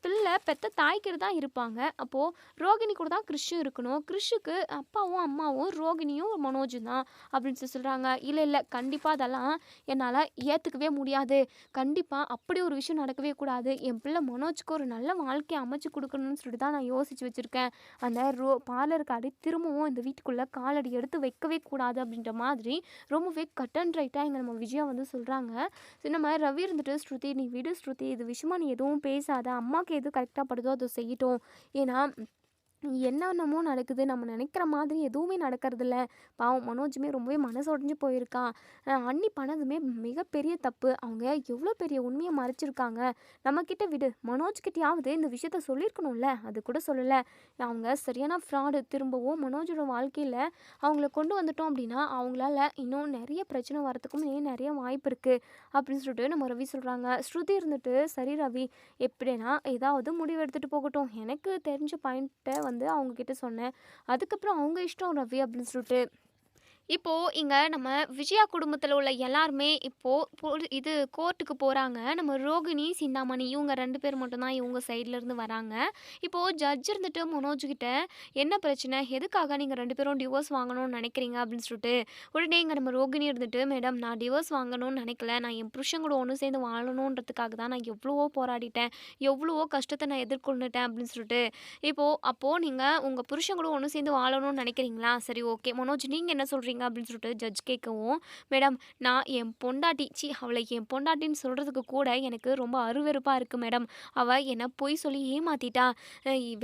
பிள்ளை பெற்ற தாய்க்கிட்ட தான் இருப்பாங்க. அப்போது ரோகிணி கூட தான் கிறிஷும் இருக்கணும். கிறிஷுக்கு அப்பாவும் அம்மாவும் ரோகிணியும் மனோஜும் தான் அப்படின்னு சொல்லி சொல்கிறாங்க. இல்லை இல்லை, கண்டிப்பாக அதெல்லாம் என்னால் ஏற்றுக்கவே முடியாது. கண்டிப்பாக அப்படி ஒரு விஷயம் நடக்கவே கூடாது. என் பிள்ளை மனோஜுக்கு ஒரு நல்ல வாழ்க்கையை அமைச்சு கொடுக்கணும்னு சொல்லிட்டு தான் நான் யோசித்து வச்சுருக்கேன். அந்த பார்லர்காரி திரும்பவும் இந்த வீட்டுக்குள்ளே காலடி எடுத்து வைக்கவே கூடாது அப்படின்ற மாதிரி ரொம்பவே கட் அண்ட் ரைட்டாக எங்கள் நம்ம விஜயா வந்து சொல்கிறாங்க. நம்ம ரவி இருந்துட்டு, ஸ்ருதி நீ விடு ஸ்ருதி, இது விஷயமா நீ எதுவும் பேசாத, அம்மாவுக்கு எது கரெக்டாக படுதோ அதை செய்யட்டும். ஏன்னா என்னென்னமோ நடக்குது. நம்ம நினைக்கிற மாதிரி எதுவுமே நடக்கறதில்ல. பாவம் மனோஜுமே ரொம்பவே மனசு உடைஞ்சு போயிருக்கான். அண்ணி பண்ணதுமே மிகப்பெரிய தப்பு. அவங்க எவ்வளோ பெரிய உண்மைய மறைச்சிருக்காங்க. நம்மக்கிட்ட விடு. மனோஜ்கிட்டயாவது இந்த விஷயத்த சொல்லியிருக்கணும்ல. அது கூட சொல்லல. அவங்க சரியான ஃப்ராடு. திரும்பவும் மனோஜோட வாழ்க்கையில அவங்கள கொண்டு வந்துட்டோம் அப்படின்னா, அவங்களால இன்னும் நெறைய பிரச்சனை வரதுக்கும் நெறைய வாய்ப்பு இருக்கு. அப்படின்னு சொல்லிட்டு நம்ம ரவி சொல்றாங்க. ஸ்ருதி இருந்துட்டு, சரி ரவி, எப்படின்னா ஏதாவது முடிவு எடுத்துட்டு போகட்டும். எனக்கு தெரிஞ்ச பாயிண்ட்ட வந்து அவங்க கிட்ட சொன்னேன். அதுக்கப்புறம் அவங்க இஷ்டம் ரவி அப்படின்னு சொல்லிட்டு இப்போ இங்க நம்ம விஜயா குடும்பத்துல உள்ள எல்லாருமே இப்போ இது கோர்ட்டுக்கு போறாங்க. நம்ம ரோகிணி, சிந்தாமணி இவங்க 2 பேர் மட்டும் தான் இவங்க சைட்ல இருந்து வராங்க. இப்போ ஜட்ஜ் இருந்துட்டு மனோஜ் கிட்ட என்ன பிரச்சனை? எதுக்காக நீங்க 2 பேரும் டிவோர்ஸ் வாங்கணும்னு நினைக்கிறீங்க? அப்படின்னு சொல்லிட்டு உடனே இங்க நம்ம ரோகிணி இருந்துட்டு, மேடம் நான் டிவோர்ஸ் வாங்கணும்னு நினைக்கல. நான் என் புருஷன் கூட ஒண்ணு சேர்ந்து வாழணுன்றதுக்காக தான் நான் எவ்வளவோ போராடிட்டேன். எவ்வளவோ கஷ்டத்த நான் எதிர்கொண்டுட்டேன் அப்படின்னு சொல்லிட்டு அப்போ நீங்க உங்க புருஷன் கூட ஒண்ணு சேர்ந்து வாழணும்னு நினைக்கிறீங்களா? சரி ஓகே. மனோஜ் நீங்க என்ன சொல்றீங்க? அப்படின்னு சொல்லிட்டு ஜட்ஜ் கேட்கவும், மேடம் நான் என் பொண்டாட்டி அவள என் பொண்டாட்டின்னு சொல்றதுக்கு கூட எனக்கு ரொம்ப அருவருப்பா இருக்கு மேடம். அவ என்ன பொய் சொல்லி ஏமாத்திட்டா.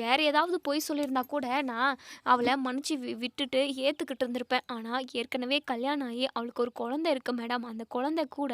வேற ஏதாவது பொய் சொல்லியிருந்தா கூட நான் அவள மன்னிச்சு விட்டுட்டு ஏத்துக்கிட்டு இருந்திருப்பேன். ஆனா ஏற்கனவே கல்யாணம் ஆகி அவளுக்கு ஒரு குழந்தை இருக்கு மேடம். அந்த குழந்தை கூட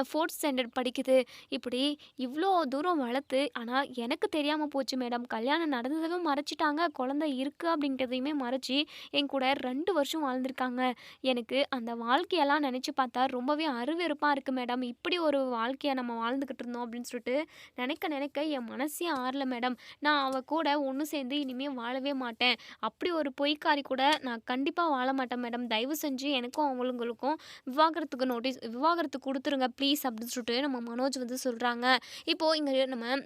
4த் ஸ்டாண்டர்ட் படிக்குது. இப்படி இவ்ளோ தூரம் வளர்த்து ஆனா எனக்கு தெரியாம போச்சு மேடம். கல்யாணம் நடந்ததும் மறைச்சிட்டாங்க. குழந்தை இருக்கு அப்படின்றதையுமே மறைச்சு என் கூட 2 வருஷம் வாழ்ந்திருக்காங்க. எனக்கு அந்த வாழ்க்கையெல்லாம் நினச்சு பார்த்தா ரொம்பவே அருவெருப்பா இருக்கு மேடம். இப்படி ஒரு வாழ்க்கைய நம்ம வாழ்ந்துக்கிட்டு இருந்தோம் அப்படின்னு சொல்லிட்டு நினைக்க நினைக்க என் மனசே ஆறல மேடம். நான் அவ கூட ஒண்ணு சேர்ந்து இனிமே வாழவே மாட்டேன். அப்படி ஒரு பொய்க்காரி கூட நான் கண்டிப்பா வாழ மாட்டேன் மேடம். தயவு செஞ்சு எனக்கும் அவங்களுக்கும் விவாகரத்து குடுத்துருங்க ப்ளீஸ் அப்படின்னு சொல்லிட்டு நம்ம மனோஜ் வந்து சொல்றாங்க. இப்போ இங்க நம்ம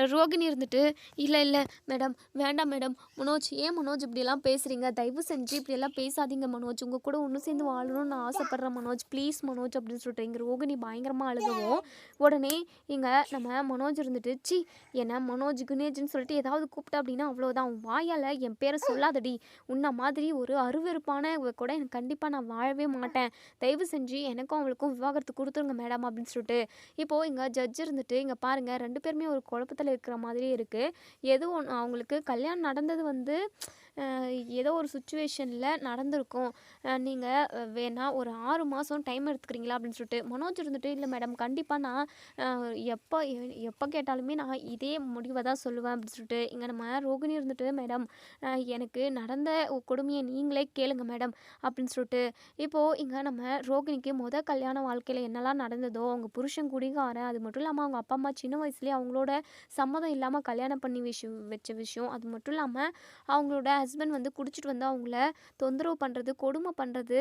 ரோகிணி இருந்துட்டு, "இல்ல, இல்ல மேடம், வேண்டாம் மேடம். மனோஜ், ஏன் மனோஜ் இப்படியெல்லாம் பேசுறீங்க? தயவு செஞ்சு இப்படியெல்லாம் பேசாதீங்க மனோஜ். உங்க கூட ஒண்ணு சேர்ந்து வாழணும்னு நான் ஆசைப்படுறேன் மனோஜ். ப்ளீஸ் மனோஜ்" அப்படின்னு சொல்லிட்டு இங்க ரோகிணி பயங்கரமா அழுகவும், உடனே இங்க நம்ம மனோஜ் இருந்துட்டு, "ச்சீ! என்ன மனோஜ், குனேஜ்ன்னு சொல்லிட்டு ஏதாவது கூப்பிட்ட அப்படின்னா அவ்வளோதான். உன் வாயால என் பேர சொல்லாதடி. உன்ன மாதிரி ஒரு அருவருப்பானவ கூட எனக்கு கண்டிப்பா நான் வாழவே மாட்டேன். தயவு செஞ்சு எனக்கும் அவளுக்கும் விவாகரத்து குடுத்துருங்க மேடம்" அப்படின்னு சொல்லிட்டு இப்போ இங்க ஜட்ஜ் இருந்துட்டு, "இங்க பாருங்க 2 பேருமே ஒரு குழப்பத்துல இருக்கிற மாதிரியே இருக்கு. ஏதோ ஒண்ணு அவங்களுக்கு கல்யாணம் நடந்தது வந்து ஏதோ ஒரு சிச்சுவேஷன்ல நடந்திருக்கும். நீங்க வேணா ஒரு 6 மாசம் டைம் எடுத்துக்கிறீங்களா?" அப்படின்னு சொல்லிட்டு மனோஜ் இருந்துட்டு, "இல்ல மேடம், கண்டிப்பா நான் அ எப்ப எப்ப கேட்டாலுமே நான் இதே முடிவ தான் சொல்லுவேன்" அப்படின்னு சொல்லிட்டு இங்க நம்ம ரோகிணி இருந்துட்டு, "மேடம், எனக்கு நடந்த கொடுமைய நீங்களே கேளுங்க மேடம்" அப்படின்னு சொல்லிட்டு இப்போ இங்க நம்ம ரோகிணிக்கு கல்யாண வாழ்க்கையில என்னலாம் நடந்ததோ, அவங்க புருஷன் குடிகாரன், அது மட்டும் இல்லாம அவங்க அப்பா, அம்மா சின்ன வயசுலயே அவங்களோட சம்மதம் இல்லாம கல்யாணம் பண்ணி வச்ச விஷயம், அது மட்டும் இல்லாம அவங்களோட ஹஸ்பண்ட் வந்து குடிச்சிட்டு வந்து அவங்கள தொந்தரவு பண்றது, கொடுமை பண்றது,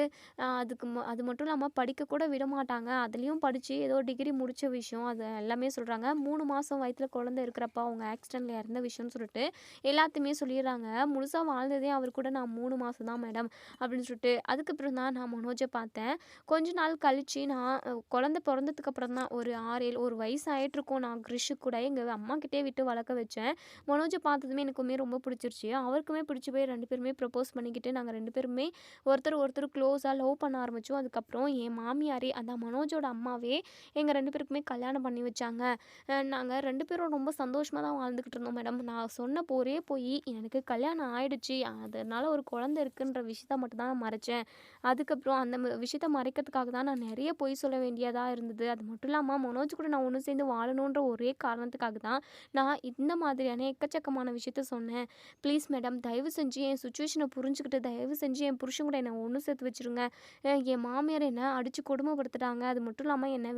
அது மட்டும் இல்லாம படிக்க கூட விடமாட்டாங்க. அதுலயும் படிச்சு ஏதோ டிகிரி முடிச்ச விஷயம், அது எல்லாமே சொல்றாங்க. 3 மாசம் வயித்துல குழந்தை இருக்கிறப்ப அவங்க ஆக்சிடென்ட்ல இறந்த விஷயம்னு சொல்லிட்டு எல்லாத்தையுமே சொல்லிடுறாங்க. முழுசா வாழ்ந்ததே அவர் கூட நான் 3 மாசம் தான் மேடம் அப்படின்னு சொல்லிட்டு, அதுக்கப்புறம் தான் நான் மனோஜ பார்த்தேன். கொஞ்ச நாள் கழிச்சு நான் குழந்தை பொறந்ததுக்கு அப்புறம் தான் ஒரு 6, 7 ஒரு வயசு ஆயிட்டுருக்கும். நான் கிரிஷ் கூட எங்க அம்மாகிட்டயே விட்டு வளர்க்க வச்சேன். மனோஜ பார்த்ததுமே எனக்குமே ரொம்ப பிடிச்சிருச்சு. அவருக்குமே பிடிச்சு போய் 2 பேருமே ப்ரப்போஸ் பண்ணிக்கிட்டு நாங்க 2 பேருமே ஒருத்தர் க்ளோஸா லவ் பண்ண ஆரம்பிச்சோம். அதுக்கப்புறம் என் மாமியாரே, அதான் மனோஜோட அம்மாவே எங்க 2 பேருக்குமே கல்யாணம் பண்ணி வச்சாங்க. நாங்க 2 பேரும் ரொம்ப சந்தோஷமா தான் வாழ்ந்துக்கிட்டு இருந்தோம் மேடம். நான் சொன்ன ஒரே பொய், எனக்கு கல்யாணம் ஆயிடுச்சு. அதனால ஒரு குழந்தை இருக்குன்ற விஷயத்த மட்டும் தான் நான் மறைச்சேன். அதுக்கப்புறம் அந்த விஷயத்த மறைக்கிறதுக்காக தான் நான் நெறைய பொய் சொல்ல வேண்டியதா இருந்தது. அது மட்டும் இல்லாம மனோஜ் கூட நான் ஒண்ணு சேர்ந்து வாழணுன்ற ஒரே காரணத்துக்காக தான் நான் இந்த மாதிரியான எக்கச்சக்கமான விஷயத்த சொன்னேன். ப்ளீஸ் மேடம், தயவு செஞ்சு என் சிச்சுவேஷன புரிஞ்சுக்கிட்டு தயவு செஞ்சு என் புருஷன் கூட என்ன ஒண்ணு சேர்த்து வச்சுருங்க. என் மாமியார் என்ன அடிச்சு கொடுமைப்படுத்துறாங்க. அது மட்டும் இல்லாம என்ன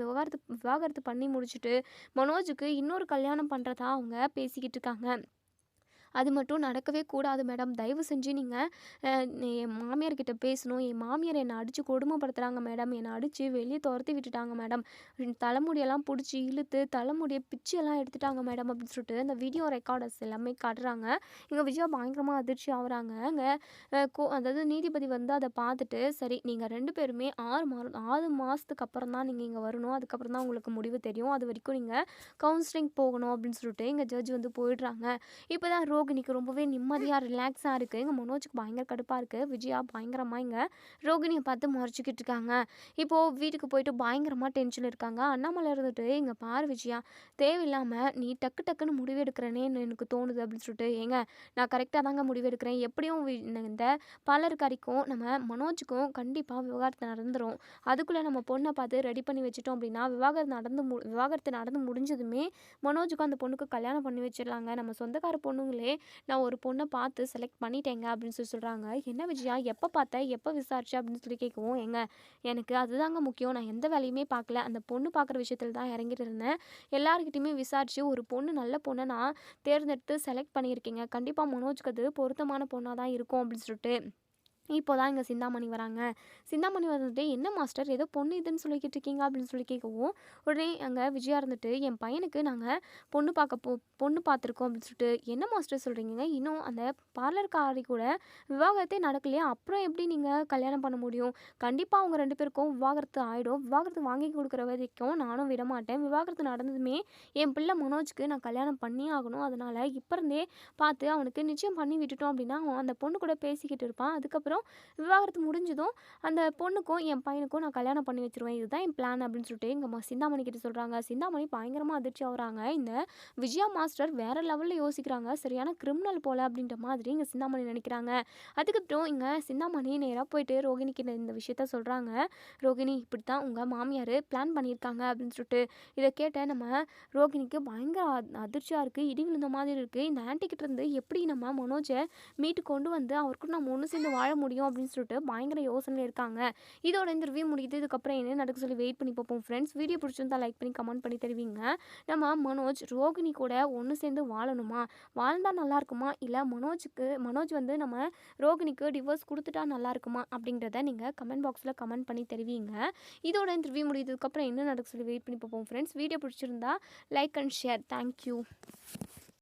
விவாகரத்து பண்ணி முடிச்சுட்டு மனோஜுக்கு இன்னொரு கல்யாணம் பண்றதா அவங்க பேசிக்கிட்டு இருக்காங்க. அது மட்டும் நடக்கவே கூடாது மேடம். தயவு செஞ்சு நீங்க என் மாமியார் கிட்ட பேசணும். என் மாமியார் என்ன அடிச்சு கொடுமைப்படுத்துறாங்க மேடம். என்ன அடிச்சு வெளிய தொரத்தி விட்டுட்டாங்க மேடம். தலைமுடியெல்லாம் புடிச்சு இழுத்து தலைமுடிய பிச்சு எல்லாம் எடுத்துட்டாங்க மேடம் அப்படின்னு சொல்லிட்டு அந்த வீடியோ ரெக்கார்டர்ஸ் எல்லாமே காட்டுறாங்க. இங்க விஜயா பயங்கரமா அதிர்ச்சி ஆகுறாங்க. அங்க அதாவது நீதிபதி வந்து அத பார்த்துட்டு, சரி நீங்க 2 பேருமே 6 மாசத்துக்கு அப்புறம் தான் நீங்க இங்க வரணும். அதுக்கப்புறம் தான் உங்களுக்கு முடிவு தெரியும். அதுவரைக்கும் நீங்க கவுன்சிலிங் போகணும் அப்படின்னு சொல்லிட்டு எங்க ஜட்ஜ் வந்து போயிடுறாங்க. இப்பதான் ரோகிணிக்கு ரொம்பவே நிம்மதியாக ரிலாக்ஸாக இருக்குது. இங்கே மனோஜுக்கு பயங்கர கடுப்பாக இருக்குது. விஜயா பயங்கரமாக இங்கே ரோகிணியை பார்த்து முறைச்சிக்கிட்டு இருக்காங்க. இப்போது வீட்டுக்கு போயிட்டு பயங்கரமாக டென்ஷன் இருக்காங்க. அண்ணாமலை இருந்துட்டு இங்கே பாரு விஜயா, தேவையில்லாமல் நீ டக்கு டக்குன்னு முடிவு எடுக்கிறேன்னு எனக்கு தோணுது அப்படின்னு சொல்லிட்டு, ஏங்க நான் கரெக்டாக தாங்க முடிவு எடுக்கிறேன். எப்படியும் இந்த பாலர்காரிக்கும் நம்ம மனோஜுக்கும் கண்டிப்பாக விவாகரத்து நடந்துடும். அதுக்குள்ளே நம்ம பொண்ணை பார்த்து ரெடி பண்ணி வச்சுட்டோம் அப்படின்னா விவாகரத்து நடந்து முடிஞ்சதுமே மனோஜுக்கும் அந்த பொண்ணுக்கு கல்யாணம் பண்ணி வச்சிடலாங்க. நம்ம சொந்தக்கார பொண்ணுங்களே நான் ஒரு பொண்ணை பார்த்து செலக்ட் பண்ணிட்டேங்க அப்படின்னு சொல்லி சொல்கிறாங்க. என்ன விஜயா, எப்போ பார்த்த, எப்போ விசாரிச்ச அப்படின்னு சொல்லி கேட்கவும், எனக்கு அதுதாங்க முக்கியம். நான் எந்த வேலையுமே பார்க்கல. அந்த பொண்ணு பார்க்குற விஷயத்தில் தான் இறங்கிட்டு இருந்தேன். எல்லாருக்கிட்டையுமே விசாரித்து ஒரு பொண்ணு நல்ல பொண்ணை நான் தேர்ந்தெடுத்து செலக்ட் பண்ணியிருக்கேங்க. கண்டிப்பாக மனோஜுக்கு அது பொருத்தமான பொண்ணாக தான் இருக்கும் அப்படின்னு சொல்லிட்டு இப்போ தான் இங்கே சிந்தாமணி வராங்க. சிந்தாமணி வந்துட்டு, என்ன மாஸ்டர் ஏதோ பொண்ணு இதுன்னு சொல்லிக்கிட்டு இருக்கீங்க அப்படின்னு சொல்லி கேட்கவும், உடனே அங்கே விஜயா இருந்துட்டு, என் பையனுக்கு நாங்கள் பொண்ணு பார்த்துருக்கோம் அப்படின்னு சொல்லிட்டு, என்ன மாஸ்டர் சொல்கிறீங்க, இன்னும் அந்த பார்லர்காரி கூட விவாகரத்தே நடக்கலையா, அப்புறம் எப்படி நீங்கள் கல்யாணம் பண்ண முடியும்? கண்டிப்பாக அவங்க 2 பேருக்கும் விவாகரத்து ஆகிடும். விவாகரத்து வாங்கி கொடுக்குற வரைக்கும் நானும் விட மாட்டேன். விவாகரத்து நடந்ததுமே என் பிள்ளை மனோஜுக்கு நான் கல்யாணம் பண்ணியே ஆகணும். அதனால் இப்போ இருந்தே பார்த்து அவனுக்கு நிச்சயம் பண்ணி விட்டுட்டோம் அப்படின்னா அவன் அந்த பொண்ணு கூட பேசிக்கிட்டு இருப்பான். அதுக்கப்புறம் விவாகரத்து முடிஞ்சதும் அந்த பொண்ணுக்கும் என் பையனுக்கும் நான் கல்யாணம் பண்ணி வச்சிருவேன். இதுதான் என் பிளான் அப்படின்னு சொல்லிட்டு எங்கள் சிந்தாமணி கிட்ட சொல்கிறாங்க. சிந்தாமணி பயங்கரமாக அதிர்ச்சி ஆகுறாங்க. இந்த விஜயா மாஸ்டர் வேற லெவலில் யோசிக்கிறாங்க. சரியான கிரிமினல் போல அப்படின்ற மாதிரி இங்கே சிந்தாமணி நினைக்கிறாங்க. அதுக்கப்புறம் இங்கே சிந்தாமணி நேராக போயிட்டு ரோகிணிக்கு இந்த விஷயத்த சொல்கிறாங்க. ரோகிணி, இப்படி தான் உங்கள் மாமியார் பிளான் பண்ணியிருக்காங்க அப்படின்னு சொல்லிட்டு இதை கேட்ட நம்ம ரோகிணிக்கு பயங்கர அதிர்ச்சியாக இருக்குது. இடி விழுந்த மாதிரி இருக்குது. இந்த ஆன்ட்டிக்கிட்ட இருந்து எப்படி நம்ம மனோஜை மீட்டு கொண்டு வந்து அவருக்கு நம்ம ஒன்று சேர்ந்து வாழ முடியும் அப்படின்னு சொல்லிட்டு பயங்கர யோசனையில் இருக்காங்க. இதோட இந்த ரிவ்யூ முடியுது. இதுக்கப்புறம் என்ன நடக்க சொல்லி வெயிட் பண்ணி பார்ப்போம் ஃப்ரெண்ட்ஸ். வீடியோ பிடிச்சிருந்தா லைக் பண்ணி கமெண்ட் பண்ணி தெரிவிங்க. நம்ம மனோஜ் ரோகிணி கூட ஒன்று சேர்ந்து வாழணுமா, வாழ்ந்தால் நல்லா இருக்குமா, இல்லை மனோஜ் வந்து நம்ம ரோகிணிக்கு டிவோர்ஸ் கொடுத்துட்டா நல்லா இருக்குமா அப்படிங்கிறத நீங்கள் கமெண்ட் பாக்ஸில் கமெண்ட் பண்ணி தெரிவிங்க. இதோட இந்த ரிவ்யூ முடியுதுக்கப்புறம் என்ன நடக்க சொல்லி வெயிட் பண்ணி பார்ப்போம் ஃப்ரெண்ட்ஸ். வீடியோ பிடிச்சிருந்தா லைக் அண்ட் ஷேர். தேங்க்யூ.